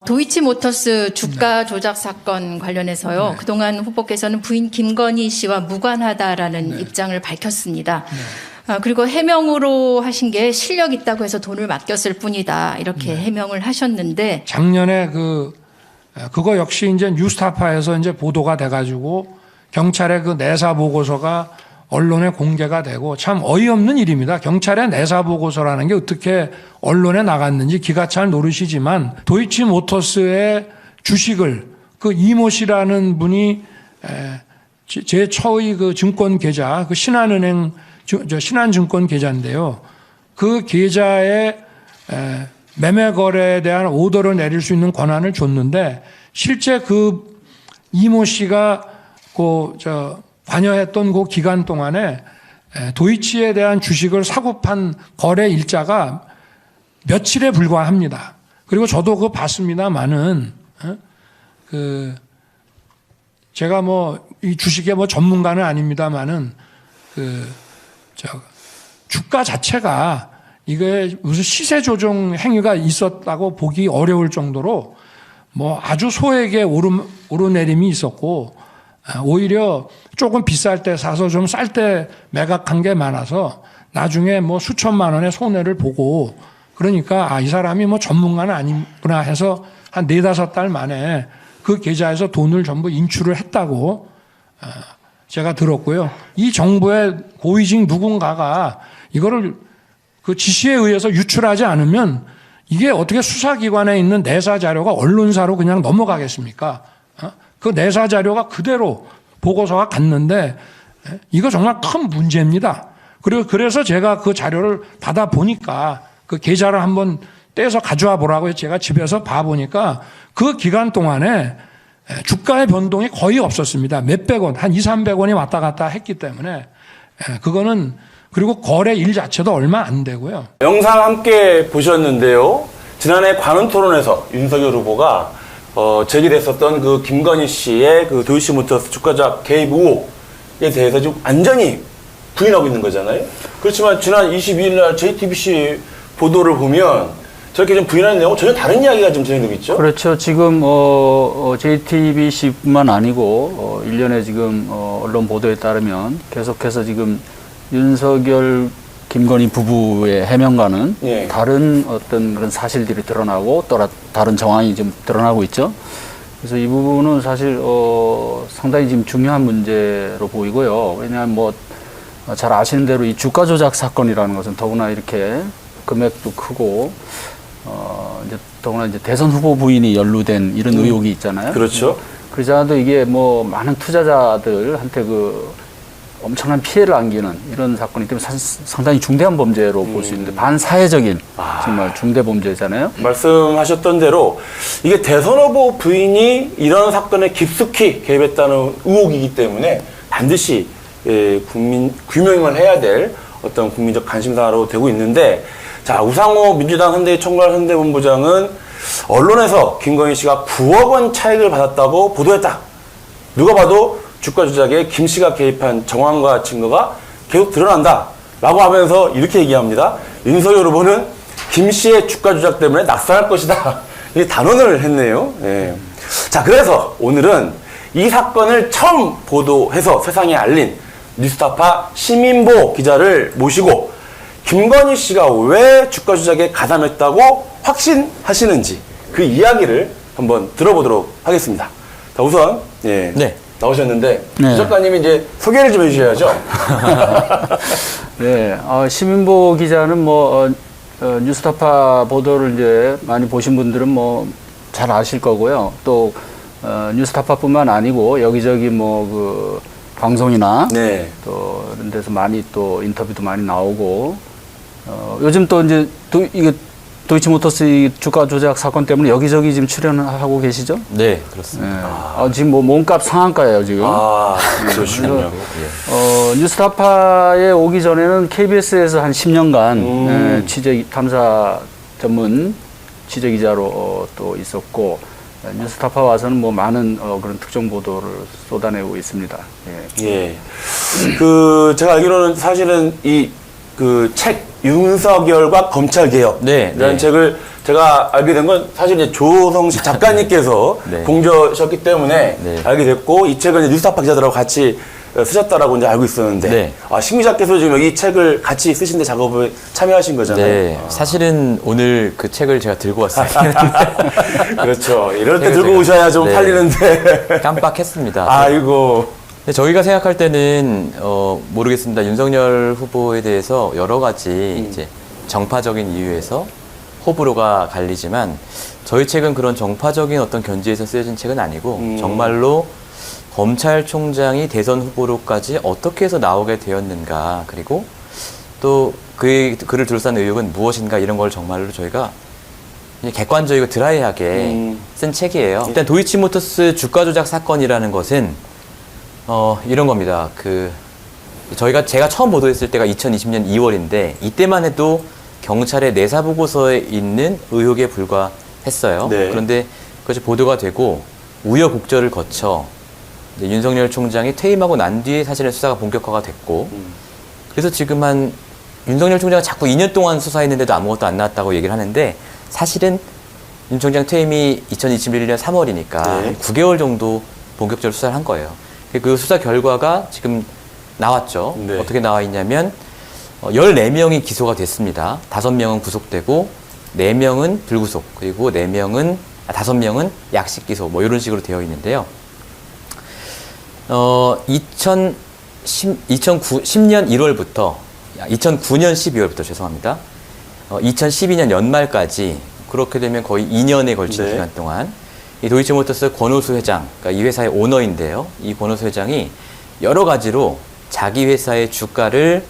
도이치모터스 주가 조작 사건 관련해서요. 네. 그동안 후보께서는 부인 김건희 씨와 무관하다라는 입장을 밝혔습니다. 그리고 해명으로 하신 게 실력 있다고 해서 돈을 맡겼을 뿐이다. 이렇게 해명을 하셨는데 작년에 그거 역시 이제 뉴스타파에서 이제 보도가 돼가지고 경찰의 그 내사 보고서가 언론에 공개가 되고 참 어이없는 일입니다. 경찰의 내사 보고서라는 게 어떻게 언론에 나갔는지 기가 찰 노릇이지만 도이치모터스의 주식을 그 이모 씨라는 분이 제 처의 그 증권 계좌, 그 신한은행 신한증권 계좌인데요. 그 계좌에 매매 거래에 대한 오더를 내릴 수 있는 권한을 줬는데 실제 그 이모 씨가 관여했던 그 기간 동안에 도이치에 대한 주식을 사고 판 거래 일자가 며칠에 불과합니다. 그리고 저도 그거 봤습니다만은 제가 이 주식의 전문가는 아닙니다만은 주가 자체가 이게 무슨 시세 조정 행위가 있었다고 보기 어려울 정도로 아주 소액의 오르내림이 있었고 오히려 조금 비쌀 때 사서 좀 쌀 때 매각한 게 많아서 나중에 수천만 원의 손해를 보고 그러니까 이 사람이 전문가는 아니구나 해서 한 4-5달 만에 그 계좌에서 돈을 전부 인출을 했다고 제가 들었고요. 이 정부의 고위직 누군가가 이거를 그 지시에 의해서 유출하지 않으면 이게 어떻게 수사기관에 있는 내사 자료가 언론사로 그냥 넘어가겠습니까? 그 내사 자료가 그대로 보고서가 갔는데 이거 정말 큰 문제입니다. 그리고 그래서 제가 그 자료를 받아 보니까 그 계좌를 한번 떼서 가져와 보라고 제가 집에서 봐 보니까 그 기간 동안에 주가의 변동이 거의 없었습니다. 몇백 원, 한 200-300원이 왔다 갔다 했기 때문에 그거는 그리고 거래 일 자체도 얼마 안 되고요. 영상 함께 보셨는데요. 지난해 관훈 토론에서 윤석열 후보가 제기됐었던 그 김건희 씨의 그 도이치모터스 주가 조작 개입 의혹에 대해서 지금 완전히 부인하고 있는 거잖아요. 그렇지만 지난 22일 날 JTBC 보도를 보면 저렇게 좀 부인하는 내용은 전혀 다른 이야기가 좀 진행되고 있죠. 그렇죠. 지금 JTBC뿐만 아니고 일련의 지금 언론 보도에 따르면 계속해서 지금 윤석열 김건희 부부의 해명과는 예. 다른 어떤 그런 사실들이 드러나고 또 다른 정황이 좀 드러나고 있죠. 그래서 이 부분은 사실 상당히 지금 중요한 문제로 보이고요. 왜냐하면 잘 아시는 대로 이 주가 조작 사건이라는 것은 더구나 이렇게 금액도 크고 이제 더구나 이제 대선 후보 부인이 연루된 이런 의혹이 있잖아요. 그렇죠. 그러자도 이게 많은 투자자들한테 엄청난 피해를 안기는 이런 사건이기 때문에 상당히 중대한 범죄로 볼 수 있는데 반사회적인 정말 중대 범죄잖아요. 말씀하셨던 대로 이게 대선 후보 부인이 이런 사건에 깊숙이 개입했다는 의혹이기 때문에 반드시 규명을 해야 될 어떤 국민적 관심사로 되고 있는데, 자, 우상호 민주당 총괄 선대본부장은 언론에서 김건희 씨가 9억 원 차익을 받았다고 보도했다. 누가 봐도 주가 조작에 김 씨가 개입한 정황과 증거가 계속 드러난다 라고 하면서 이렇게 얘기합니다. 윤석열 후보는 김 씨의 주가 조작 때문에 낙선할 것이다. 이게 단언을 했네요. 예. 자, 그래서 오늘은 이 사건을 처음 보도해서 세상에 알린 뉴스타파 시민보 기자를 모시고 김건희 씨가 왜 주가 조작에 가담했다고 확신하시는지 그 이야기를 한번 들어보도록 하겠습니다. 자, 우선 네. 나오셨는데 네. 작가님이 이제 소개를 좀 해주셔야죠. 네, 시민보 기자는 뉴스타파 보도를 이제 많이 보신 분들은 잘 아실 거고요. 또 뉴스타파뿐만 아니고 여기저기 그 방송이나 네. 또 이런 데서 많이 또 인터뷰도 많이 나오고 요즘 또 이제 이게 도이치모터스 이 주가 조작 사건 때문에 여기저기 지금 출연하고 계시죠? 네, 그렇습니다. 네. 지금 몸값 상한가예요, 지금. 그렇군요. 뉴스타파에 오기 전에는 KBS에서 한 10년간 취재 탐사 전문 취재 기자로 또 있었고 뉴스타파 와서는 많은 그런 특정 보도를 쏟아내고 있습니다. 예. 제가 알기로는 사실은 이 책 윤석열과 검찰개혁 네, 이라는 네. 책을 제가 알게 된 건 사실 이제 조성식 작가님께서 네. 공저셨기 때문에 네. 알게 됐고, 이 책을 이제 뉴스타파 기자들하고 같이 쓰셨다라고 이제 알고 있었는데, 네. 신 기자께서 지금 여기 책을 같이 쓰신데 작업에 참여하신 거잖아요. 네, 사실은 오늘 그 책을 제가 들고 왔어요. 그렇죠. 이럴 때 제가 들고 오셔야 좀 네. 팔리는데. 깜빡했습니다. 아이고. 근데 저희가 생각할 때는 모르겠습니다. 윤석열 후보에 대해서 여러 가지 이제 정파적인 이유에서 호불호가 갈리지만 저희 책은 그런 정파적인 어떤 견지에서 쓰여진 책은 아니고 정말로 검찰총장이 대선 후보로까지 어떻게 해서 나오게 되었는가, 그리고 또 그를 둘러싼 의혹은 무엇인가, 이런 걸 정말로 저희가 그냥 객관적이고 드라이하게 쓴 책이에요. 일단 도이치모터스 주가 조작 사건이라는 것은 이런 겁니다. 제가 처음 보도했을 때가 2020년 2월인데 이때만 해도 경찰의 내사 보고서에 있는 의혹에 불과했어요. 네. 그런데 그것이 보도가 되고 우여곡절을 거쳐 이제 윤석열 총장이 퇴임하고 난 뒤에 사실은 수사가 본격화가 됐고, 그래서 지금 윤석열 총장은 자꾸 2년 동안 수사했는데도 아무것도 안 나왔다고 얘기를 하는데, 사실은 윤 총장 퇴임이 2021년 3월이니까 네. 9개월 정도 본격적으로 수사를 한 거예요. 그 수사 결과가 지금 나왔죠. 네. 어떻게 나와 있냐면 14명이 기소가 됐습니다. 5명은 구속되고 4명은 불구속, 그리고 5명은 약식 기소, 뭐 이런 식으로 되어 있는데요. 2010년 1월부터 2009년 12월부터 죄송합니다. 2012년 연말까지, 그렇게 되면 거의 2년에 걸친 네. 기간 동안 이 도이치모터스 권오수 회장, 그러니까 이 회사의 오너인데요. 이 권오수 회장이 여러 가지로 자기 회사의 주가를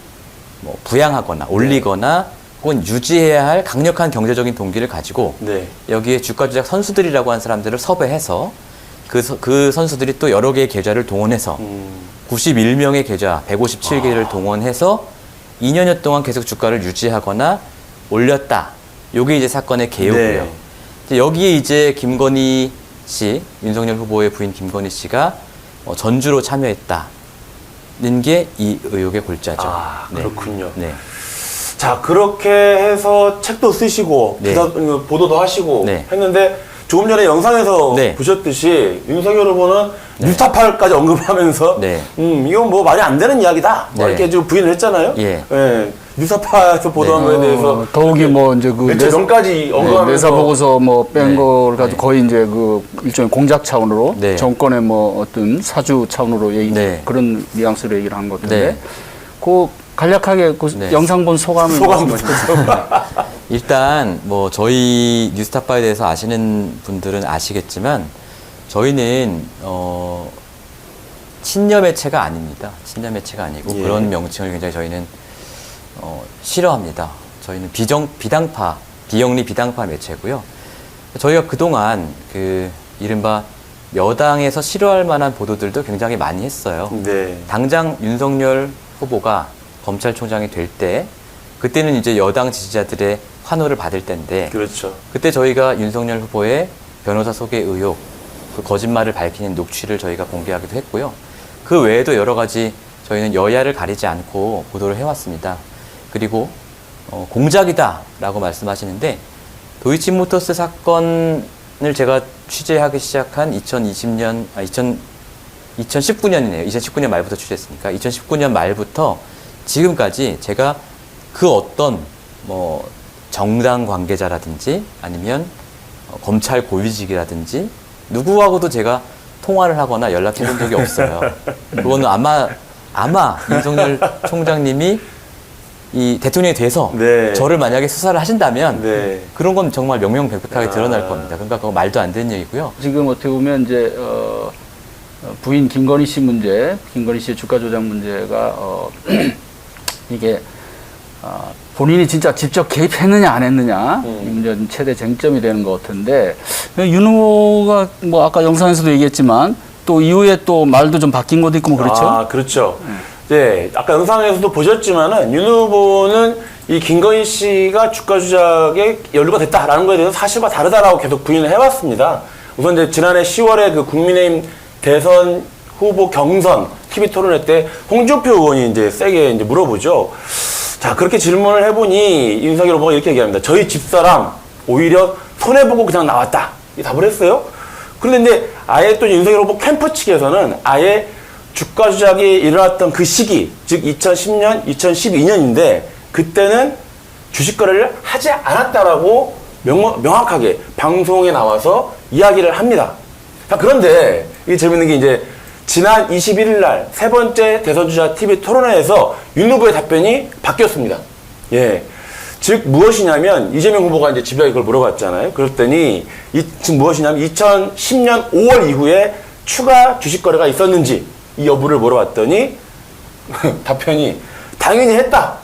뭐 부양하거나 올리거나 혹은 유지해야 할 강력한 경제적인 동기를 가지고 네. 여기에 주가 조작 선수들이라고 하는 사람들을 섭외해서 그 선수들이 또 여러 개의 계좌를 동원해서 91명의 계좌 157개를 동원해서 2년여 동안 계속 주가를 유지하거나 올렸다. 요게 이제 사건의 개요고요. 네. 이제 여기에 이제 김건희 씨, 윤석열 후보의 부인 김건희 씨가 전주로 참여했다는 게 이 의혹의 골자죠. 아, 그렇군요. 네. 자, 그렇게 해서 책도 쓰시고, 네. 보도도 하시고 네. 했는데, 조금 전에 영상에서 네. 보셨듯이 윤석열 후보는 뉴스타파까지 언급하면서 네. 이건 뭐 말이 안 되는 이야기다. 뭐 네. 이렇게 좀 부인을 했잖아요. 예. 뉴스타파에서 보도한 거에 대해서 네. 그 더욱이 뭐 이제 며칠 전까지 언급하면서 내사 보고서 뭐 뺀 네. 걸 가지고 네. 거의 이제 그 일종의 공작 차원으로 네. 정권의 뭐 어떤 사주 차원으로 네. 그런 뉘앙스로 얘기를 한 것 같은데 네. 그 간략하게 그 네. 영상 본 소감을 말씀하시죠. 일단 뭐 저희 뉴스타파에 대해서 아시는 분들은 아시겠지만 저희는 친여 매체가 아닙니다. 친여 매체가 아니고 예. 그런 명칭을 굉장히 저희는 싫어합니다. 저희는 비영리 비당파 매체고요. 저희가 그동안 이른바 여당에서 싫어할 만한 보도들도 굉장히 많이 했어요. 네. 당장 윤석열 후보가 검찰총장이 될 때, 그때는 이제 여당 지지자들의 환호를 받을 때인데, 그렇죠. 그때 저희가 윤석열 후보의 변호사 소개 의혹, 그 거짓말을 밝히는 녹취를 저희가 공개하기도 했고요. 그 외에도 여러 가지 저희는 여야를 가리지 않고 보도를 해왔습니다. 그리고 공작이다라고 말씀하시는데, 도이치모터스 사건을 제가 취재하기 시작한 2019년이네요. 2019년 말부터 취재했으니까 2019년 말부터 지금까지 제가 그 어떤 뭐 정당 관계자라든지 아니면 검찰 고위직이라든지 누구하고도 제가 통화를 하거나 연락해 본 적이 없어요. 그거는 아마 윤석열 총장님이 이 대통령이 돼서 네. 저를 만약에 수사를 하신다면 네. 그런 건 정말 명명백백하게 드러날 겁니다. 그러니까 그거 말도 안 되는 얘기고요. 지금 어떻게 보면 이제 부인 김건희 씨 문제, 김건희 씨의 주가 조작 문제가 이게 본인이 진짜 직접 개입했느냐 안 했느냐 이 문제는 최대 쟁점이 되는 것 같은데, 윤 후보가 뭐 아까 영상에서도 얘기했지만 또 이후에 또 말도 좀 바뀐 것도 있고 뭐 그렇죠. 아, 그렇죠. 네, 아까 영상에서도 보셨지만은 윤 후보는 이 김건희 씨가 주가 조작에 연루가 됐다라는 거에 대해서 사실과 다르다라고 계속 부인을 해왔습니다. 우선 이제 지난해 10월에 그 국민의힘 대선 후보 경선 TV 토론회 때 홍준표 의원이 이제 세게 이제 물어보죠. 자, 그렇게 질문을 해보니 윤석열 후보가 이렇게 얘기합니다. 저희 집사람 오히려 손해보고 그냥 나왔다. 이 답을 했어요. 그런데 아예 또 윤석열 후보 캠프 측에서는 아예 주가 조작이 일어났던 그 시기, 즉 2010년, 2012년인데 그때는 주식 거래를 하지 않았다라고 명확하게 방송에 나와서 이야기를 합니다. 자, 그런데 이게 재밌는 게 이제 지난 21일 날 세 번째 대선주자 TV 토론회에서 윤 후보의 답변이 바뀌었습니다. 예. 즉, 무엇이냐면, 이재명 후보가 이제 집요하게 그걸 물어봤잖아요. 그랬더니, 지금 무엇이냐면, 2010년 5월 이후에 추가 주식 거래가 있었는지, 이 여부를 물어봤더니, 답변이, 당연히 했다.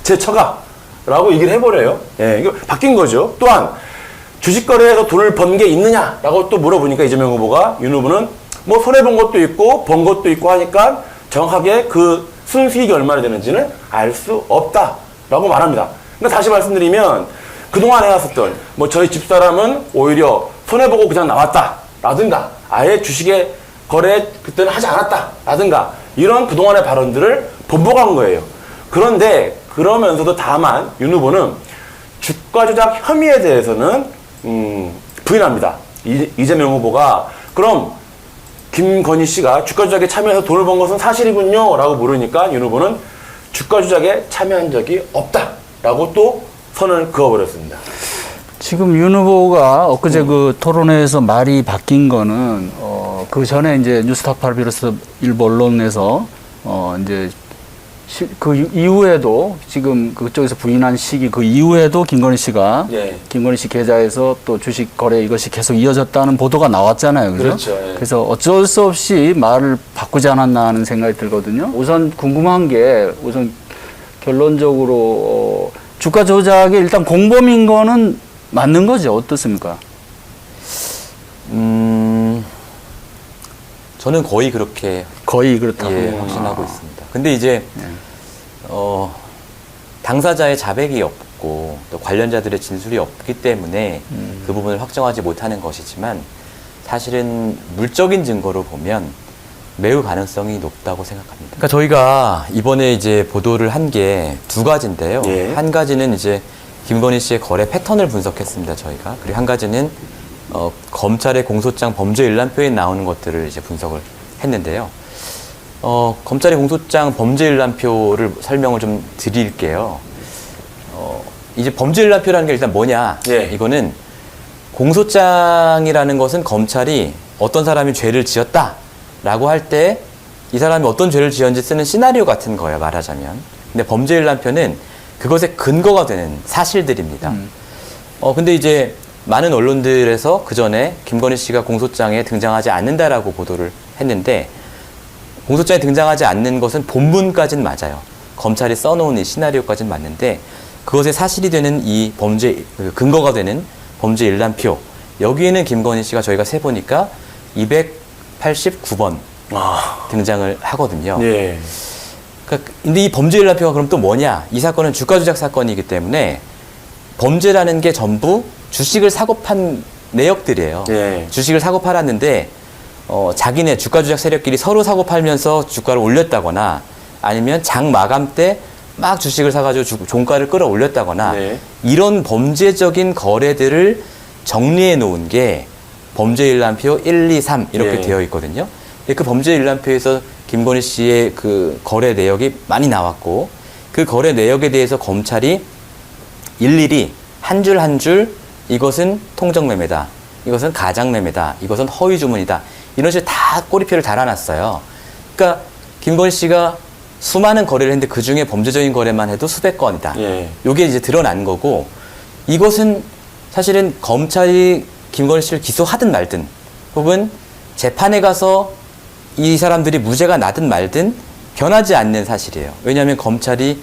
제 처가. 라고 얘기를 해버려요. 예, 이거 바뀐 거죠. 또한, 주식 거래에서 돈을 번 게 있느냐라고 또 물어보니까 이재명 후보가, 윤 후보는 뭐 손해본 것도 있고, 번 것도 있고 하니까 정확하게 그 순수익이 얼마나 되는지는 알 수 없다라고 말합니다. 그러니까 다시 말씀드리면 그동안 해왔었던 뭐 저희 집사람은 오히려 손해보고 그냥 나왔다라든가 아예 주식의 거래 그때는 하지 않았다라든가 이런 그동안의 발언들을 번복한 거예요. 그런데 그러면서도 다만 윤 후보는 주가 조작 혐의에 대해서는 부인합니다. 이재명 후보가 그럼 김건희 씨가 주가 조작에 참여해서 돈을 번 것은 사실이군요 라고 물으니까 윤 후보는 주가 조작에 참여한 적이 없다라고 또 선을 그어버렸습니다. 지금 윤 후보가 엊그제 그 토론회에서 말이 바뀐 거는 그 전에 이제 뉴스타파를 비롯해서 일부 언론에서 이제 그 이후에도 지금 그쪽에서 부인한 시기 그 이후에도 김건희 씨가 예. 김건희 씨 계좌에서 또 주식 거래 이것이 계속 이어졌다는 보도가 나왔잖아요. 그죠? 그렇죠. 예. 그래서 어쩔 수 없이 말을 바꾸지 않았나 하는 생각이 들거든요. 우선 궁금한 게 우선 결론적으로 주가 조작에 일단 공범인 거는 맞는 거죠. 어떻습니까? 저는 거의 그렇게 거의 그렇다고. 확신하고 있습니다. 근데 이제 당사자의 자백이 없고 또 관련자들의 진술이 없기 때문에 그 부분을 확정하지 못하는 것이지만 사실은 물적인 증거로 보면 매우 가능성이 높다고 생각합니다. 그러니까 저희가 이번에 이제 보도를 한 게 두 가지인데요. 예. 한 가지는 이제 김건희 씨의 거래 패턴을 분석했습니다. 저희가. 그리고 한 가지는 검찰의 공소장 범죄 일람표에 나오는 것들을 이제 분석을 했는데요. 검찰의 공소장 범죄 일람표를 설명을 좀 드릴게요. 이제 범죄 일람표라는 게 일단 뭐냐? 예. 이거는 공소장이라는 것은 검찰이 어떤 사람이 죄를 지었다라고 할 때 이 사람이 어떤 죄를 지었는지 쓰는 시나리오 같은 거예요, 말하자면. 근데 범죄 일람표는 그것의 근거가 되는 사실들입니다. 근데 이제 많은 언론들에서 그 전에 김건희 씨가 공소장에 등장하지 않는다라고 보도를 했는데 공소장에 등장하지 않는 것은 본문까지는 맞아요. 검찰이 써놓은 이 시나리오까지는 맞는데 그것의 사실이 되는 이 범죄 근거가 되는 범죄 일람표 여기에는 김건희 씨가 저희가 세보니까 289번 등장을 하거든요. 예. 그러니까 근데 이 범죄 일람표가 그럼 또 뭐냐? 이 사건은 주가 조작 사건이기 때문에 범죄라는 게 전부 주식을 사고 판 내역들이에요. 예. 주식을 사고 팔았는데 자기네 주가 조작 세력끼리 서로 사고 팔면서 주가를 올렸다거나 아니면 장 마감 때 막 주식을 사가지고 종가를 끌어올렸다거나 네. 이런 범죄적인 거래들을 정리해 놓은 게 범죄 일람표 1, 2, 3 이렇게 네. 되어 있거든요. 그 범죄 일람표에서 김건희 씨의 그 거래 내역이 많이 나왔고 그 거래 내역에 대해서 검찰이 일일이 한 줄 한 줄 이것은 통정매매다. 이것은 가장매매다. 이것은 허위주문이다. 이런 식으로 다 꼬리표를 달아놨어요. 그러니까 김건희 씨가 수많은 거래를 했는데 그중에 범죄적인 거래만 해도 수백 건이다. 예. 이게 이제 드러난 거고 이것은 사실은 검찰이 김건희 씨를 기소하든 말든 혹은 재판에 가서 이 사람들이 무죄가 나든 말든 변하지 않는 사실이에요. 왜냐하면 검찰이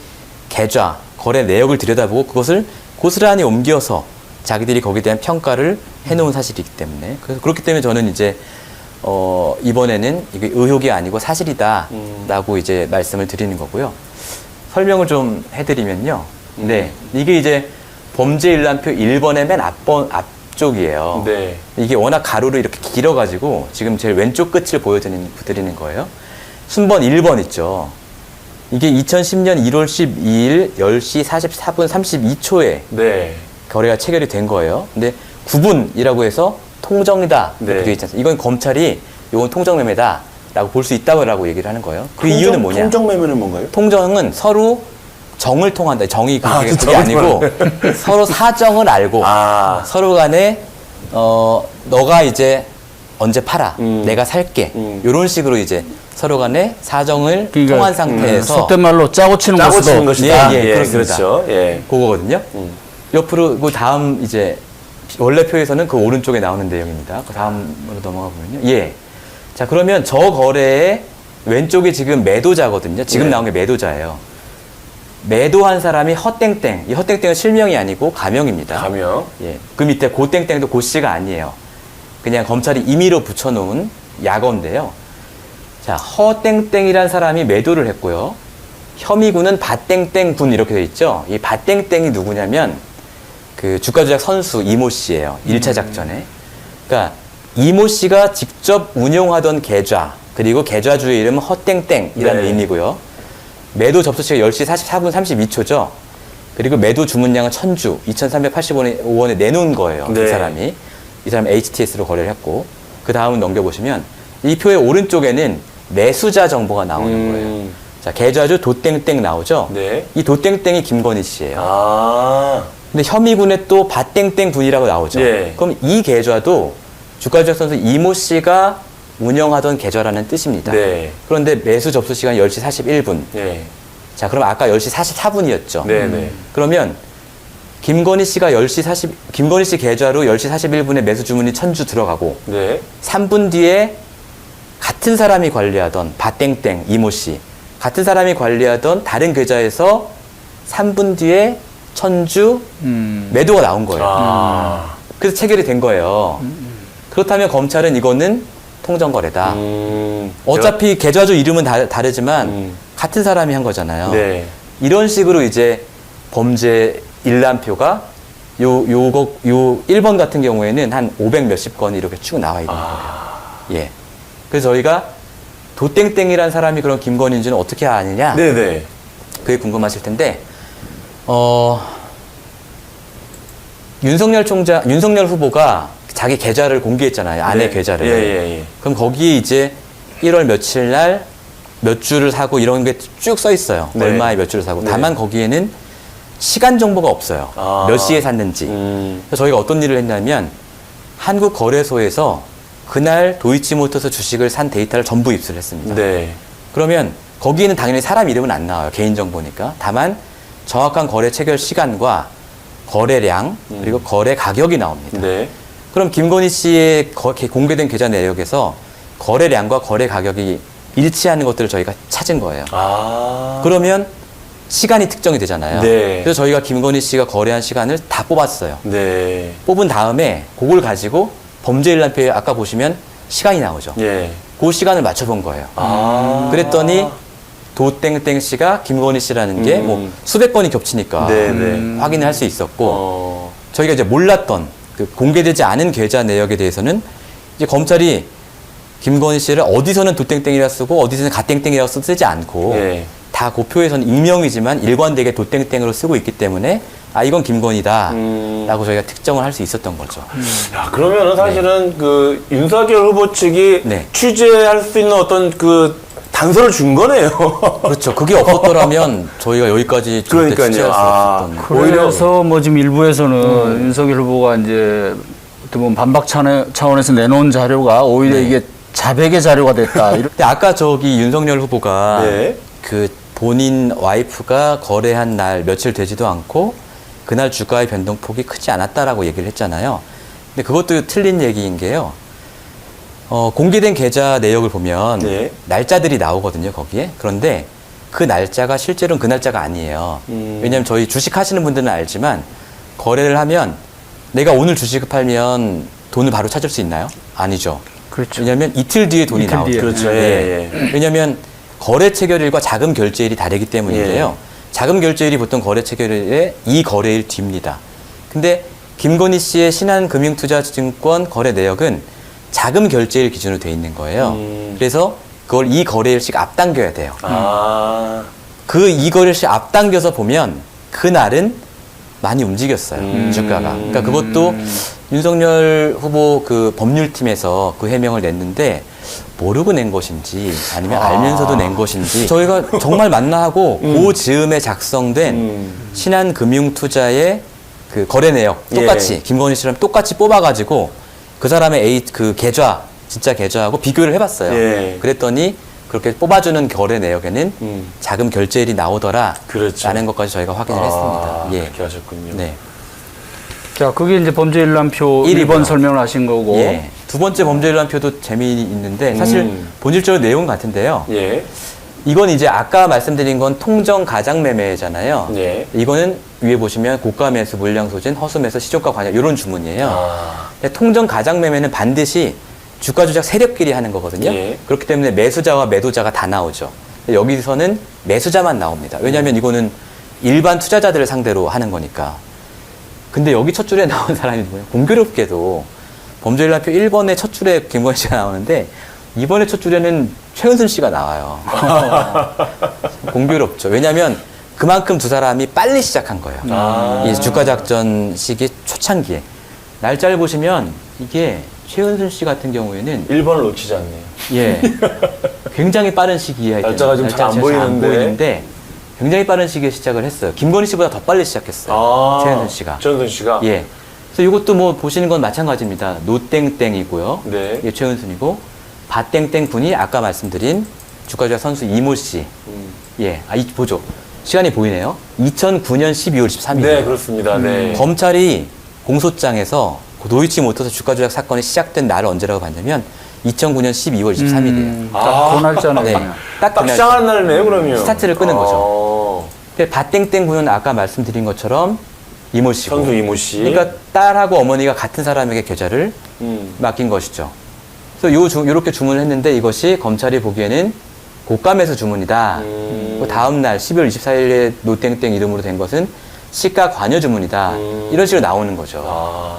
계좌, 거래 내역을 들여다보고 그것을 고스란히 옮겨서 자기들이 거기에 대한 평가를 해놓은 사실이기 때문에 그래서 그렇기 때문에 저는 이제 이번에는 이게 의혹이 아니고 사실이다라고 이제 말씀을 드리는 거고요. 설명을 좀 해드리면요. 네, 이게 이제 범죄 일람표 1번의 맨 앞쪽이에요. 네. 이게 워낙 가로로 이렇게 길어가지고 지금 제일 왼쪽 끝을 보여드리는 거예요. 순번 1번 있죠. 이게 2010년 1월 12일 10시 44분 32초에 네. 거래가 체결이 된 거예요. 근데 구분이라고 해서 통정이다 이렇게 네. 되어 있지 않습니까? 이건 검찰이 이건 통정매매다라고 볼 수 있다고 얘기를 하는 거예요. 그 이유는 뭐냐? 통정매매는 뭔가요? 통정은 서로 정을 통한다. 정이 그게 그 정을 아니고 서로 사정을 알고 아. 서로 간에 너가 이제 언제 팔아, 내가 살게 이런 식으로 이제 서로 간에 사정을 통한 상태에서 속된 말로 짜고 치는 짜고 것으로. 치는 것이다. 예, 그렇습니다. 그렇죠. 예. 그거거든요. 옆으로 그 다음 이제 원래 표에서는 그 오른쪽에 나오는 내용입니다. 그 다음으로 넘어가 보면요. 예. 자, 그러면 저 거래의 왼쪽이 지금 매도자거든요. 지금 네. 나온 게 매도자예요. 매도한 사람이 헛땡땡. 이 헛땡땡은 실명이 아니고 가명입니다. 가명. 예. 그 밑에 고땡땡도 고씨가 아니에요. 그냥 검찰이 임의로 붙여놓은 약어인데요. 자, 허땡땡이란 사람이 매도를 했고요. 혐의군은 밭땡땡군 이렇게 돼 있죠. 이 밭땡땡이 누구냐면 그 주가 조작 선수 이모 씨예요. 1차 작전에. 그러니까 이모 씨가 직접 운용하던 계좌, 그리고 계좌주의 이름은 허땡땡이라는 네. 의미고요. 매도 접수 시각 10시 44분 32초죠. 그리고 매도 주문량은 1000주, 2385원에 내놓은 거예요. 네. 이 사람이. 이 사람이 HTS로 거래를 했고. 그 다음 넘겨보시면 이 표의 오른쪽에는 매수자 정보가 나오는 거예요. 자, 계좌주 도땡땡 나오죠? 네. 이 도땡땡이 김건희 씨예요. 아. 근데 혐의군에 또 밭땡땡 군이라고 나오죠. 예. 그럼 이 계좌도 주가조작 선수 이모 씨가 운영하던 계좌라는 뜻입니다. 네. 그런데 매수 접수 시간 10시 41분. 네. 자, 그럼 아까 10시 44분이었죠. 네, 네. 그러면 김건희 씨가 김건희 씨 계좌로 10시 41분에 매수 주문이 1000주 들어가고 네. 3분 뒤에 같은 사람이 관리하던 밭땡땡 이모 씨 같은 사람이 관리하던 다른 계좌에서 3분 뒤에 1000주 매도가 나온 거예요. 아. 그래서 체결이 된 거예요. 그렇다면 검찰은 이거는 통정거래다. 어차피 계좌주 이름은 다르지만 같은 사람이 한 거잖아요. 네. 이런 식으로 이제 범죄 일람표가 요 1번 같은 경우에는 한 500 몇십 건이 이렇게 쭉 나와 있는 거예요. 예. 그래서 저희가 도땡땡이라는 사람이 그런 김건희인지는 어떻게 아느냐? 네네. 그게 궁금하실 텐데, 윤석열 후보가 자기 계좌를 공개했잖아요. 아내 네. 계좌를. 예. 그럼 거기에 이제 1월 며칠 날 몇 주를 사고 이런 게 쭉 써 있어요. 네. 얼마에 몇 주를 사고. 네. 다만 거기에는 시간 정보가 없어요. 아. 몇 시에 샀는지. 그래서 저희가 어떤 일을 했냐면 한국거래소에서 그날 도이치모터스 주식을 산 데이터를 전부 입수를 했습니다. 네. 그러면 거기에는 당연히 사람 이름은 안 나와요. 개인정보니까. 다만 정확한 거래 체결 시간과 거래량 그리고 거래 가격이 나옵니다. 네. 그럼 김건희 씨의 공개된 계좌 내역에서 거래량과 거래 가격이 일치하는 것들을 저희가 찾은 거예요. 아. 그러면 시간이 특정이 되잖아요. 네. 그래서 저희가 김건희 씨가 거래한 시간을 다 뽑았어요. 네. 뽑은 다음에 그걸 가지고 범죄 일람표에 아까 보시면 시간이 나오죠. 예. 그 시간을 맞춰본 거예요. 아. 그랬더니 도땡땡 씨가 김건희 씨라는 게 뭐 수백 건이 겹치니까 네네. 확인을 할 수 있었고 어. 저희가 이제 몰랐던 그 공개되지 않은 계좌 내역에 대해서는 이제 검찰이 김건희 씨를 어디서는 도땡땡이라 쓰고 어디서는 가땡땡이라고 쓰지 않고 예. 다 그 표에서는 익명이지만 일관되게 도땡땡으로 쓰고 있기 때문에 아 이건 김건희다 라고 저희가 특정을 할 수 있었던 거죠. 야, 그러면은 사실은 그 윤석열 후보 측이 네. 취재할 수 있는 어떤 그 단서를 준 거네요. 그렇죠. 그게 없었더라면 저희가 여기까지 절대 그러니까요. 취재할 수 아. 없었던 그래서 뭐 지금 일부에서는 윤석열 후보가 이제 어떻게 보면 반박 차원에서 내놓은 자료가 오히려 이게 자백의 자료가 됐다. 이런 근데 아까 저기 윤석열 후보가 네. 그 본인 와이프가 거래한 날 며칠 되지도 않고 그날 주가의 변동폭이 크지 않았다라고 얘기를 했잖아요. 근데 그것도 틀린 얘기인 게요. 공개된 계좌 내역을 보면 네. 날짜들이 나오거든요, 거기에. 그런데 그 날짜가 실제로는 그 날짜가 아니에요. 왜냐하면 저희 주식 하시는 분들은 알지만 거래를 하면 내가 오늘 주식을 팔면 돈을 바로 찾을 수 있나요? 아니죠. 그렇죠. 왜냐하면 이틀 뒤에 돈이 이틀 나오죠. 뒤에. 그렇죠. 네. 예. 왜냐하면 거래 체결일과 자금 결제일이 다르기 때문인데요. 자금 결제일이 보통 거래 체결일의 이 거래일 뒤입니다. 근데 김건희 씨의 신한금융투자증권 거래 내역은 자금 결제일 기준으로 돼 있는 거예요. 그래서 그걸 이 거래일씩 앞당겨야 돼요. 아. 그 이 거래일씩 앞당겨서 보면 그날은 많이 움직였어요. 주가가. 그러니까 그것도 윤석열 후보 그 법률팀에서 그 해명을 냈는데 모르고 낸 것인지 아니면 알면서도 낸 것인지 저희가 정말 만나하고 그 즈음에 작성된 신한금융투자의 그 거래 내역 똑같이 김건희 씨랑 똑같이 뽑아가지고 그 사람의 그 계좌 진짜 계좌하고 비교를 해봤어요. 예. 그랬더니 그렇게 뽑아주는 거래 내역에는 자금 결제일이 나오더라. 그렇죠. 라는 것까지 저희가 확인을 했습니다. 예. 그렇게 하셨군요. 네. 자, 그게 이제 범죄 일람표 1번 1번 설명을 하신 거고. 예. 두 번째 범죄 일람표도 재미있는데 사실 본질적으로 내용은 같은데요. 예. 이건 이제 아까 말씀드린 건 통정 가장 매매잖아요. 예. 이거는 위에 보시면 고가 매수, 물량 소진, 허수 매수, 시종가 관여 이런 주문이에요. 아. 근데 통정 가장 매매는 반드시 주가 조작 세력끼리 하는 거거든요. 예. 그렇기 때문에 매수자와 매도자가 다 나오죠. 근데 여기서는 매수자만 나옵니다. 왜냐하면 이거는 일반 투자자들을 상대로 하는 거니까. 근데 여기 첫 줄에 나온 사람이 뭐예요? 공교롭게도 범죄 일람표 1번의 첫 줄에 김건희 씨가 나오는데 2번의 첫 줄에는 최은순 씨가 나와요. 공교롭죠. 왜냐하면 그만큼 두 사람이 빨리 시작한 거예요. 이 주가 작전 시기 초창기에. 날짜를 보시면 이게 최은순 씨 같은 경우에는 1번을 놓치지 않네요. 예, 굉장히 빠른 시기에 날짜가 지금 잘 안 보이는데. 굉장히 빠른 시기에 시작을 했어요. 김건희 씨보다 더 빨리 시작했어요. 최은순 씨가. 최은순 씨가. 예. 그래서 이것도 뭐 보시는 건 마찬가지입니다. 노땡땡이고요. 네. 이게 최은순이고 바땡땡 분이 아까 말씀드린 주가조작 선수 이모 씨. 예. 보죠. 시간이 보이네요. 2009년 12월 13일. 네, 그렇습니다. 네. 검찰이 공소장에서 도이치모터스 주가조작 사건이 시작된 날을 언제라고 봤냐면 2009년 12월 23일이에요. 그 날짜는 네. 그냥. 딱 딱 그날 시작한 날이네요, 그러면. 스타트를 끄는 거죠. 거죠. 근데 바땡땡 분은 아까 말씀드린 것처럼 이모 씨고. 선수 이모 씨. 그러니까 딸하고 어머니가 같은 사람에게 계좌를 맡긴 것이죠. 그래서 요렇게 주문을 했는데 이것이 검찰이 보기에는 고가 매수 주문이다. 그 다음 날 12월 24일에 노땡땡 이름으로 된 것은 시가 관여 주문이다. 이런 식으로 나오는 거죠.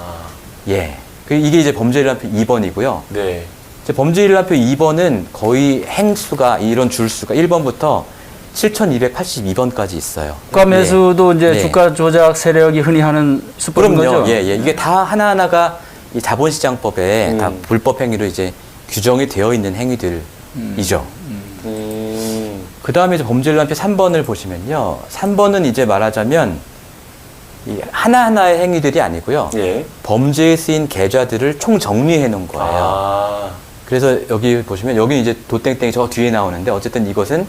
예. 이게 이제 범죄 일람표 2번이고요. 네. 범죄 일람표 2번은 거의 행수가 이런 줄수가 1번부터 7,282번까지 있어요. 주가 매수도 이제 네. 주가 조작 세력이 흔히 하는 수법인 그럼요. 거죠. 예, 예. 이게 다 하나하나가 이 자본시장법에 다 불법 행위로 이제 규정이 되어 있는 행위들이죠. 그 다음에 이제 범죄 일람표 3번을 보시면요. 3번은 이제 말하자면 이 하나하나의 행위들이 아니고요. 예. 범죄에 쓰인 계좌들을 총 정리해 놓은 거예요. 그래서 여기 보시면 여기 이제 도땡땡이 저 뒤에 나오는데 어쨌든 이것은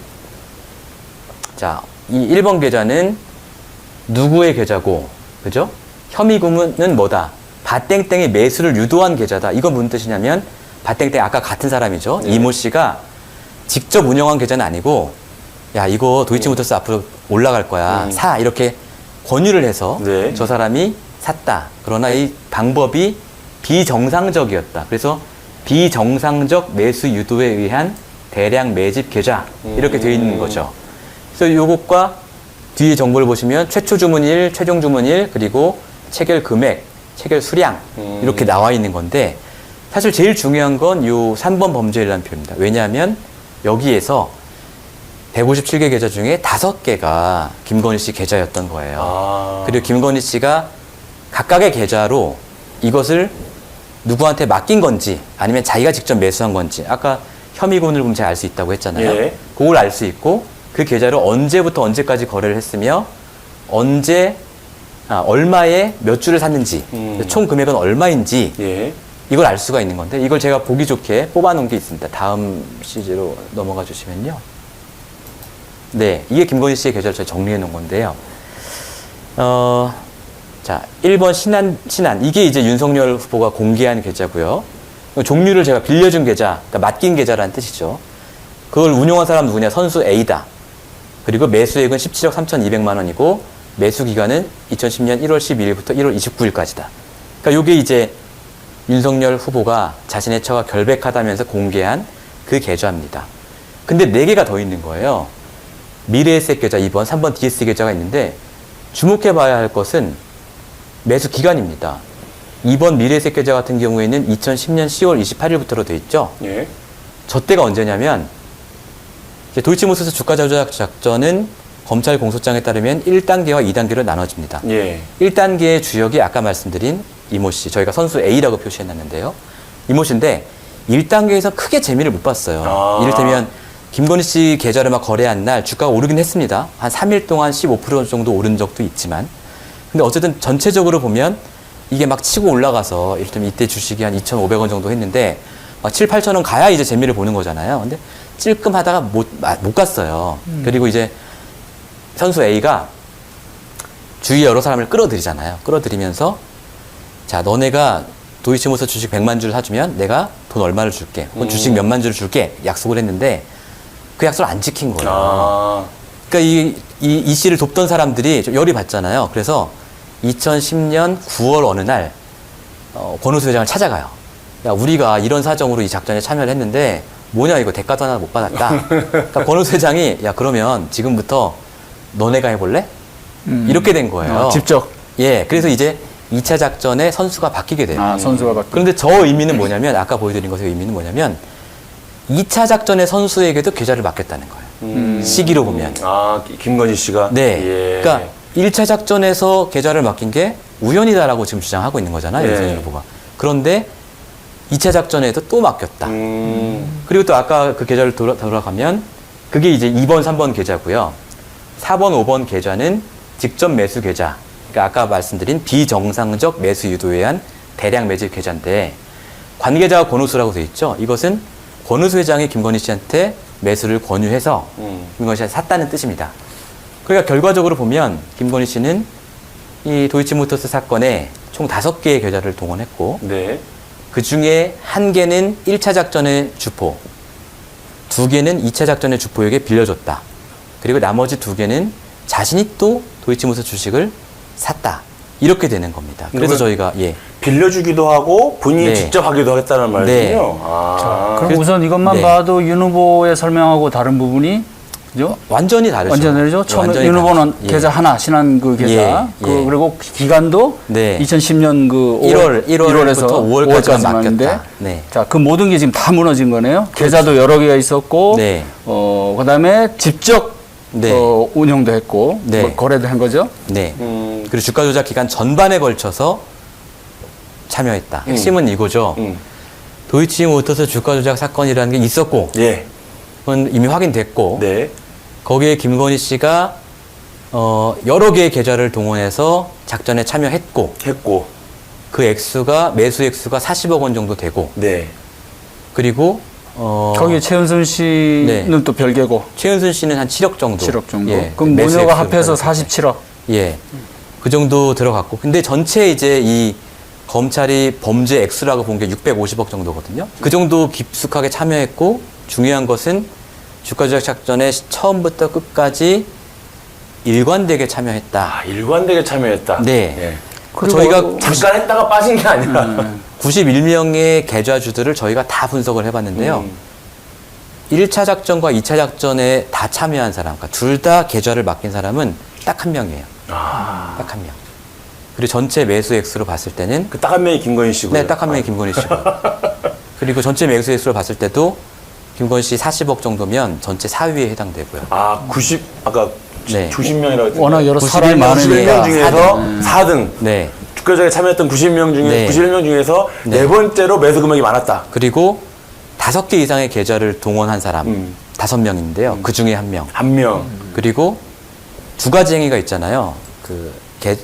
자, 이 1번 계좌는 누구의 계좌고, 그죠? 혐의 구문은 뭐다? 바땡땡이 매수를 유도한 계좌다. 이건 무슨 뜻이냐면 바땡땡 아까 같은 사람이죠. 네. 이모 씨가 직접 운영한 계좌는 아니고 야 이거 도이치모터스 앞으로 올라갈 거야. 사 이렇게 권유를 해서 네. 저 사람이 샀다. 그러나 이 방법이 비정상적이었다. 그래서 비정상적 매수 유도에 의한 대량 매집 계좌 이렇게 되어 있는 거죠. 그래서 요것과 뒤에 정보를 보시면 최초 주문일, 최종 주문일, 그리고 체결 금액, 체결 수량 이렇게 나와 있는 건데 사실 제일 중요한 건 요 3번 범죄 일람표입니다. 왜냐하면 여기에서 157개 계좌 중에 5개가 김건희 씨 계좌였던 거예요. 그리고 김건희 씨가 각각의 계좌로 이것을 누구한테 맡긴 건지 아니면 자기가 직접 매수한 건지 아까 혐의군을 보면 제가 알 수 있다고 했잖아요. 예. 그걸 알 수 있고 그 계좌를 언제부터 언제까지 거래를 했으며 언제 얼마에 몇 주를 샀는지 총 금액은 얼마인지 예. 이걸 알 수가 있는 건데 이걸 제가 보기 좋게 뽑아놓은 게 있습니다. 다음 시즈로 넘어가 주시면요. 네, 이게 김건희 씨의 계좌를 제가 정리해 놓은 건데요. 자, 1번 신한 이게 이제 윤석열 후보가 공개한 계좌고요. 종류를 제가 빌려준 계좌, 그러니까 맡긴 계좌라는 뜻이죠. 그걸 운용한 사람 누구냐? 선수 A다. 그리고 매수액은 17억 3,200만 원이고 매수 기간은 2010년 1월 12일부터 1월 29일까지다. 그러니까 요게 이제 윤석열 후보가 자신의 처가 결백하다면서 공개한 그 계좌입니다. 근데 4개가 더 있는 거예요. 미래에셋 계좌 2번, 3번 DS 계좌가 있는데 주목해 봐야 할 것은 매수 기간입니다. 2번 미래에셋 계좌 같은 경우에는 2010년 10월 28일부터로 돼 있죠. 예. 저 때가 언제냐면 도이치모터스 주가 조작 작전은 검찰 공소장에 따르면 1단계와 2단계로 나눠집니다. 예. 1단계의 주역이 아까 말씀드린 이모 씨, 저희가 선수 A라고 표시해놨는데요. 이모 씨인데 1단계에서 크게 재미를 못 봤어요. 아. 이를테면 김건희 씨 계좌를 막 거래한 날 주가가 오르긴 했습니다. 한 3일 동안 15% 정도 오른 적도 있지만, 근데 어쨌든 전체적으로 보면 이게 막 치고 올라가서 이를테면 이때 주식이 한 2,500원 정도 했는데 막 7, 8천 원 가야 이제 재미를 보는 거잖아요. 근데 찔끔하다가 못 갔어요. 그리고 이제 선수 A가 주위 여러 사람을 끌어들이잖아요. 끌어들이면서 자, 너네가 도이치모터 주식 100만 주를 사주면 내가 돈 얼마를 줄게. 혹은 주식 몇만 주를 줄게. 약속을 했는데 그 약속을 안 지킨 거예요. 아. 그러니까 이 씨를 돕던 사람들이 좀 열이 받잖아요. 그래서 2010년 9월 어느 날 권오수 회장을 찾아가요. 야, 우리가 이런 사정으로 이 작전에 참여를 했는데 뭐냐 이거 대가도 하나 못 받았다. 그러니까 권오수 회장이 야 그러면 지금부터 너네가 해볼래? 이렇게 된 거예요. 직접. 예, 그래서 이제 2차 작전의 선수가 바뀌게 돼요. 아, 선수가 바뀌. 그런데 저 의미는 뭐냐면 아까 보여드린 것의 의미는 뭐냐면 2차 작전의 선수에게도 계좌를 맡겼다는 거예요. 시기로 보면. 아, 김건희 씨가? 네. 예. 그러니까 1차 작전에서 계좌를 맡긴 게 우연이다라고 지금 주장하고 있는 거잖아요. 네. 윤석열 후보가. 그런데 2차 작전에도 또 맡겼다. 그리고 또 아까 그 계좌를 돌아가면 그게 이제 2번, 3번 계좌고요. 4번, 5번 계좌는 직접 매수 계좌. 그러니까 아까 말씀드린 비정상적 매수 유도에 의한 대량 매집 계좌인데 관계자가 권오수라고 돼 있죠. 이것은 권오수 회장이 김건희 씨한테 매수를 권유해서 김건희 씨한테 샀다는 뜻입니다. 그러니까 결과적으로 보면 김건희 씨는 이 도이치모터스 사건에 총 5개의 계좌를 동원했고 네. 그 중에 1개는 1차 작전의 주포, 2개는 2차 작전의 주포에게 빌려줬다. 그리고 나머지 2개는 자신이 또 도이치모터 주식을 샀다. 이렇게 되는 겁니다. 그래서 저희가 빌려주기도 하고 본인이 네. 직접 하기도 했다는 말이군요. 네. 아. 그럼 우선 이것만 네. 봐도 윤 후보의 설명하고 다른 부분이 그죠? 완전히 다르죠. 완전 다르죠. 처음에 완전히 윤 후보는 다르죠. 예. 계좌 하나 신한 그 계좌, 예, 예. 그리고 기간도 네. 2010년 그 1월부터 5월까지만 맡겼는데, 맡겼다. 네. 자, 그 모든 게 지금 다 무너진 거네요. 계좌도 여러 개가 있었고, 네. 그다음에 직접 네. 운영도 했고, 네. 뭐 거래도 한 거죠. 네. 그리고 주가 조작 기간 전반에 걸쳐서 참여했다. 핵심은 이거죠. 도이치모터스 주가 조작 사건이라는 게 있었고, 예. 그건 이미 확인됐고, 네. 거기에 김건희 씨가 여러 개의 계좌를 동원해서 작전에 참여했고, 했고. 그 액수가 매수 액수가 40억 원 정도 되고, 네. 그리고 거기에 최은순 씨는 네. 또 별개고, 최은순 씨는 한 7억 정도. 7억 정도. 예, 그럼 매수 모녀가 액수 합해서 들어갔을 때. 47억. 예. 그 정도 들어갔고. 근데 전체 이제 이 검찰이 범죄 액수라고 본 게 650억 정도거든요. 그 정도 깊숙하게 참여했고, 중요한 것은 주가 조작 작전에 처음부터 끝까지 일관되게 참여했다. 아, 일관되게 참여했다. 네. 예. 그리고 저희가 잠깐 했다가 빠진 게 아니라. 91명의 계좌주들을 저희가 다 분석을 해봤는데요. 1차 작전과 2차 작전에 다 참여한 사람, 그러니까 둘 다 계좌를 맡긴 사람은 딱 한 명이에요. 딱 한 명. 그리고 전체 매수 액수로 봤을 때는 그 딱 한 명이 김건희 씨고요. 네, 딱 한 명이 김건희 씨고. 그리고 전체 매수 액수로 봤을 때도 김건희 씨 40억 정도면 전체 4위에 해당되고요. 아, 아까 네. 90명이라고 했는데. 워낙 여러 91 사람이 91명 많으니까. 중에서 4등. 네. 주가조작에 참여했던 90명 중에 네. 91명 중에서 네. 네 번째로 매수 금액이 많았다. 그리고 5개 이상의 계좌를 동원한 사람 5명인데요. 그 중에 1명. 한 명. 그리고 2가지 행위가 있잖아요. 그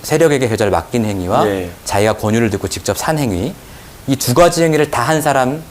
세력에게 계좌를 맡긴 행위와 네. 자기가 권유를 듣고 직접 산 행위. 이 2가지 행위를 다 한 사람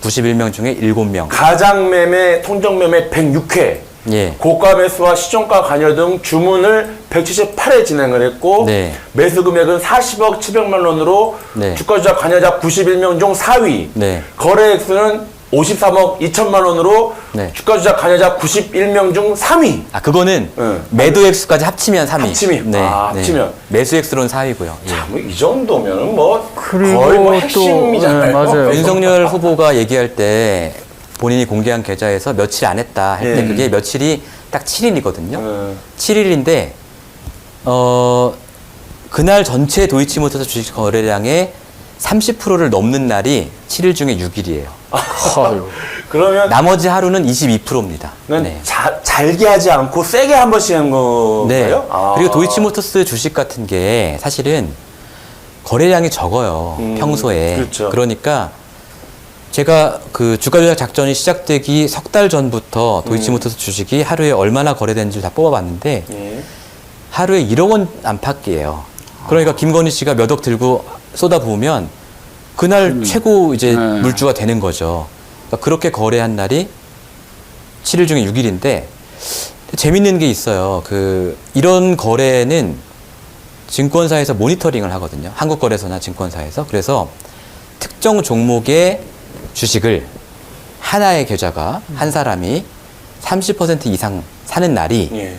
91명 중에 7명. 가장 매매, 통정 매매 106회. 예. 고가 매수와 시종가 관여 등 주문을 178회 진행을 했고 네. 매수 금액은 40억 700만 원으로 네. 주가 조작 관여자 91명 중 4위. 네. 거래 액수는 53억 2천만 원으로 네. 주가 조작 관여자 91명 중 3위. 아, 그거는 네. 매도 액수까지 합치면 3위. 합치면. 아, 합치면. 매수 액수로는 4위고요. 예. 뭐 이 정도면은 뭐 그리고 거의 뭐 또, 핵심이잖아요. 네, 맞아요. 윤석열 후보가 얘기할 때 본인이 공개한 계좌에서 며칠 안 했다 할 때 예. 그게 며칠이 딱 7일이거든요. 7일인데 그날 전체 도이치모터스 주식 거래량의 30%를 넘는 날이 7일 중에 6일이에요. 아유. 그러면 나머지 하루는 22%입니다. 는 달게 하지 않고 세게 한 번씩 한 네. 거예요? 아. 그리고 도이치모터스 주식 같은 게 사실은 거래량이 적어요. 평소에. 그렇죠. 그러니까 제가 그 주가 조작 작전이 시작되기 석 달 전부터 도이치모터스 주식이 하루에 얼마나 거래되는지 다 뽑아봤는데 예. 하루에 1억 원 안팎이에요. 그러니까 김건희 씨가 몇 억 들고 쏟아부으면 그날 최고 이제 네. 물주가 되는 거죠. 그러니까 그렇게 거래한 날이 7일 중에 6일인데 재밌는 게 있어요. 이런 거래는 증권사에서 모니터링을 하거든요. 한국거래소나 증권사에서. 그래서 특정 종목의 주식을 하나의 계좌가 한 사람이 30% 이상 사는 날이 예.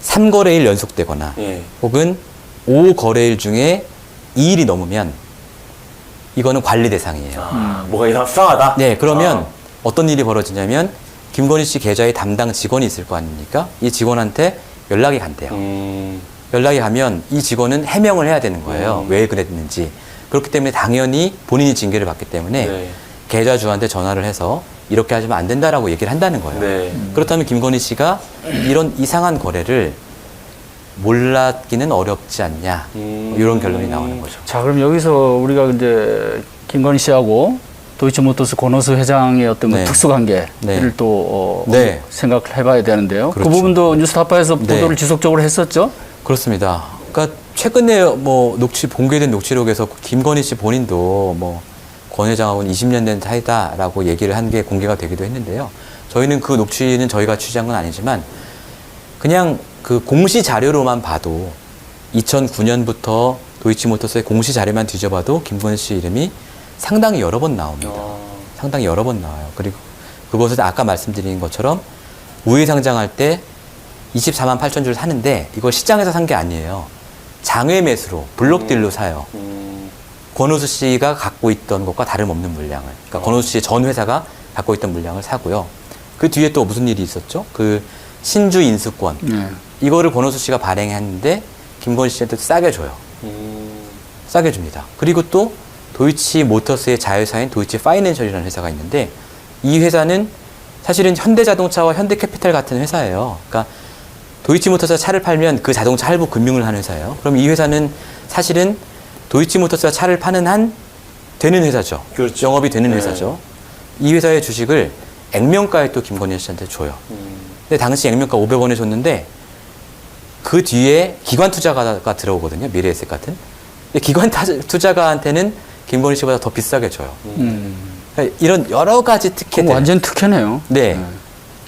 3거래일 연속되거나 예. 혹은 5거래일 중에 2일이 넘으면 이거는 관리 대상이에요. 아, 뭐가 수상하다? 네, 그러면 어떤 일이 벌어지냐면 김건희 씨 계좌에 담당 직원이 있을 거 아닙니까? 이 직원한테 연락이 간대요. 연락이 가면 이 직원은 해명을 해야 되는 거예요. 왜 그랬는지. 그렇기 때문에 당연히 본인이 징계를 받기 때문에 네. 계좌주한테 전화를 해서 이렇게 하시면 안 된다라고 얘기를 한다는 거예요. 네. 그렇다면 김건희 씨가 이런 이상한 거래를 몰랐기는 어렵지 않냐. 이런 결론이 나오는 거죠. 자, 그럼 여기서 우리가 이제 김건희 씨하고 도이치모터스 권오수 회장의 어떤 네. 특수관계를 네. 또 네. 생각을 해봐야 되는데요. 그렇죠. 그 부분도 뉴스타파에서 네. 보도를 지속적으로 했었죠. 그렇습니다. 그러니까 최근에 뭐 공개된 녹취록에서 김건희 씨 본인도 뭐 권 회장하고는 20년 된 사이다라고 얘기를 한 게 공개가 되기도 했는데요. 저희는 그 녹취는 저희가 취재한 건 아니지만 그냥 그 공시 자료로만 봐도 2009년부터 도이치모터스의 공시 자료만 뒤져봐도 김건희 씨 이름이 상당히 여러 번 나옵니다. 상당히 여러 번 나와요. 그리고 그것은 아까 말씀드린 것처럼 우회 상장할 때 24만 8천 줄 사는데 이걸 시장에서 산 게 아니에요. 장외 매수로 블록딜로 사요. 권오수 씨가 갖고 있던 것과 다름없는 물량을. 그러니까 권오수 씨의 전 회사가 갖고 있던 물량을 사고요. 그 뒤에 또 무슨 일이 있었죠? 그 신주 인수권. 이거를 권오수 씨가 발행했는데 김건희 씨한테 싸게 줘요. 싸게 줍니다. 그리고 또 도이치모터스의 자회사인 도이치파이낸셜이라는 회사가 있는데 이 회사는 사실은 현대자동차와 현대캐피탈 같은 회사예요. 그러니까 도이치모터스가 차를 팔면 그 자동차 할부 금융을 하는 회사예요. 그럼 이 회사는 사실은 도이치모터스가 차를 파는 한 되는 회사죠. 그렇죠. 영업이 되는 네. 회사죠. 이 회사의 주식을 액면가에 또 김건희 씨한테 줘요. 근데 당시 액면가 500원에 줬는데 그 뒤에 기관 투자가가 들어오거든요. 미래에셋 같은. 근데 기관 투자가한테는 김건희 씨보다 더 비싸게 줘요. 그러니까 이런 여러 가지 특혜들. 완전 특혜네요. 네.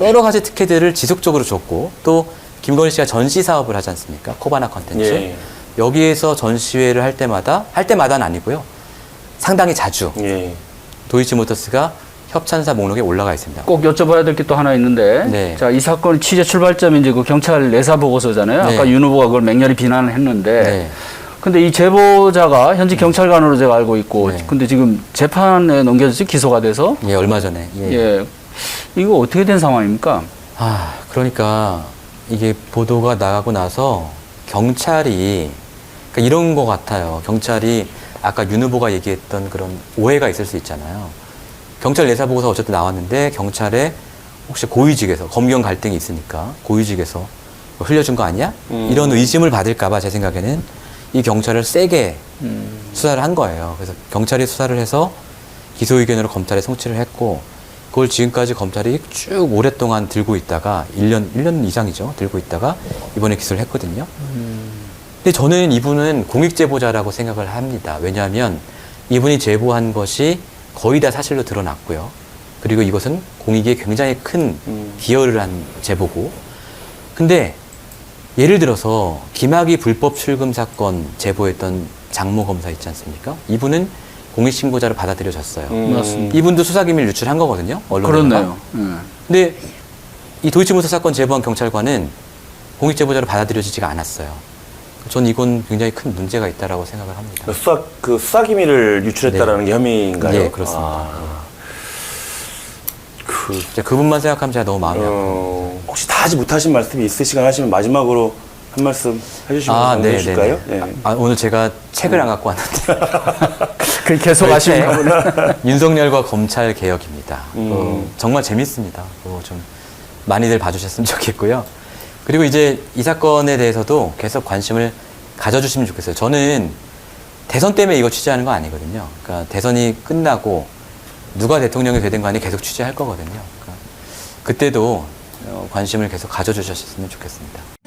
여러 가지 특혜들을 지속적으로 줬고 또 김건희 씨가 전시 사업을 하지 않습니까? 코바나 컨텐츠. 예. 여기에서 전시회를 할 때마다는 아니고요. 상당히 자주 예. 도이치모터스가 협찬사 목록에 올라가 있습니다. 꼭 여쭤봐야 될 게 또 하나 있는데, 네. 자, 이 사건 취재 출발점이 이제 그 경찰 내사 보고서잖아요. 네. 아까 윤 후보가 그걸 맹렬히 비난을 했는데, 네. 근데 이 제보자가 현직 경찰관으로 제가 알고 있고, 네. 근데 지금 재판에 넘겨졌지, 기소가 돼서. 예, 얼마 전에. 예. 예. 이거 어떻게 된 상황입니까? 그러니까 이게 보도가 나가고 나서 경찰이 그러니까 이런 것 같아요. 경찰이 아까 윤 후보가 얘기했던 그런 오해가 있을 수 있잖아요. 경찰 내사 보고서 어쨌든 나왔는데 경찰에 혹시 고위직에서 검경 갈등이 있으니까 고위직에서 흘려준 거 아니야? 이런 의심을 받을까봐 제 생각에는 이 경찰을 세게 수사를 한 거예요. 그래서 경찰이 수사를 해서 기소 의견으로 검찰에 송치를 했고 그걸 지금까지 검찰이 쭉 오랫동안 들고 있다가 1년 이상이죠. 들고 있다가 이번에 기소를 했거든요. 근데 저는 이분은 공익제보자라고 생각을 합니다. 왜냐하면 이분이 제보한 것이 거의 다 사실로 드러났고요. 그리고 이것은 공익에 굉장히 큰 기여를 한 제보고. 근데 예를 들어서 김학의 불법 출금 사건 제보했던 장모 검사 있지 않습니까? 이분은 공익신고자로 받아들여졌어요. 맞습니다. 이분도 수사기밀 유출한 거거든요. 언론에다가. 그렇네요. 근데 이 도이치모터 사건 제보한 경찰관은 공익제보자로 받아들여지지가 않았어요. 전 이건 굉장히 큰 문제가 있다라고 생각을 합니다. 수사 기밀을 유출했다라는 게 혐의인가요? 네, 그렇습니다. 그분만 생각하면 제가 너무 마음이 아파요. 혹시 다 하지 못하신 말씀이 있으시거나 하시면 마지막으로 한 말씀 해주시면 네, 되실까요? 네. 오늘 제가 책을 안 갖고 왔는데. 그 계속 하시는 거구나. 윤석열과 검찰 개혁입니다. 정말 재밌습니다. 좀 많이들 봐주셨으면 좋겠고요. 그리고 이제 이 사건에 대해서도 계속 관심을 가져주시면 좋겠어요. 저는 대선 때문에 이거 취재하는 거 아니거든요. 그러니까 대선이 끝나고 누가 대통령이 되든 간에 계속 취재할 거거든요. 그러니까 그때도 관심을 계속 가져주셨으면 좋겠습니다.